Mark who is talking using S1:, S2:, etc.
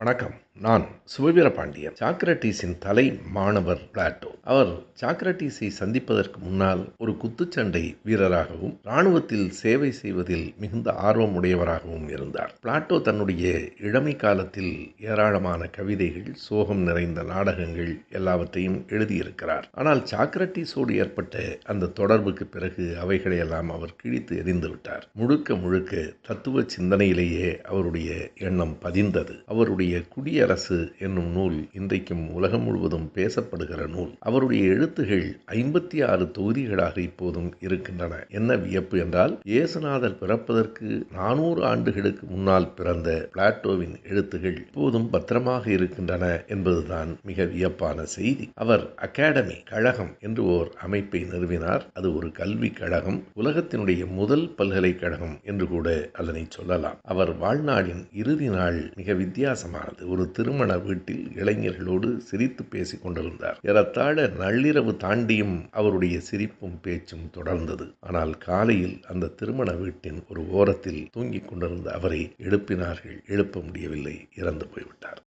S1: வணக்கம். நான் சுபவீர பாண்டியன். சாக்ரடீஸின் தலை மாணவர் பிளாட்டோ. அவர் சாக்ரடீஸை சந்திப்பதற்கு முன்னால் ஒரு குத்துச்சண்டை வீரராகவும் இராணுவத்தில் சேவை செய்வதில் மிகுந்த ஆர்வம் உடையவராகவும் இருந்தார். பிளாட்டோ தன்னுடைய இளமை காலத்தில் ஏராளமான கவிதைகள், சோகம் நிறைந்த நாடகங்கள் எல்லாவற்றையும் எழுதியிருக்கிறார். ஆனால் சாக்ரடீஸோடு ஏற்பட்ட அந்த தொடர்புக்கு பிறகு அவைகளையெல்லாம் அவர் கிழித்து எறிந்துவிட்டார். முழுக்க தத்துவ சிந்தனையிலேயே அவருடைய எண்ணம் பதிந்தது. அவருடைய குடியரசு என்னும் நூல் இன்றைக்கும் உலகம் முழுவதும் பேசப்படுகிற நூல். அவருடைய எழுத்துகள் 56 தொகுதிகளாக இப்போதும் இருக்கின்றன. என்ன வியப்பு என்றால், இயேசுநாதர் பிறப்பதற்கு 400 ஆண்டுகளுக்கு முன்னால் பிறந்த பிளாட்டோவின் எழுத்துகள் இப்போதும் பத்திரமாக இருக்கின்றன என்பதுதான் மிக வியப்பான செய்தி. அவர் அகாடமி, கழகம் என்று ஓர் அமைப்பை நிறுவினார். அது ஒரு கல்வி கழகம், உலகத்தினுடைய முதல் பல்கலைக்கழகம் என்று கூட அதனை சொல்லலாம். அவர் வாழ்நாளின் இறுதி நாள் மிக வித்தியாசமானது. ஒரு திருமண வீட்டில் இளைஞர்களோடு சிரித்து பேசிக் கொண்டிருந்தார். ஏறத்தாழ நள்ளிரவு தாண்டியும் அவருடைய சிரிப்பும் பேச்சும் தொடர்ந்தது. ஆனால் காலையில் அந்த திருமண வீட்டின் ஒரு ஓரத்தில் தூங்கிக் கொண்டிருந்த அவரை எழுப்பினார்கள். எழுப்ப முடியவில்லை, இறந்து போய்விட்டார்.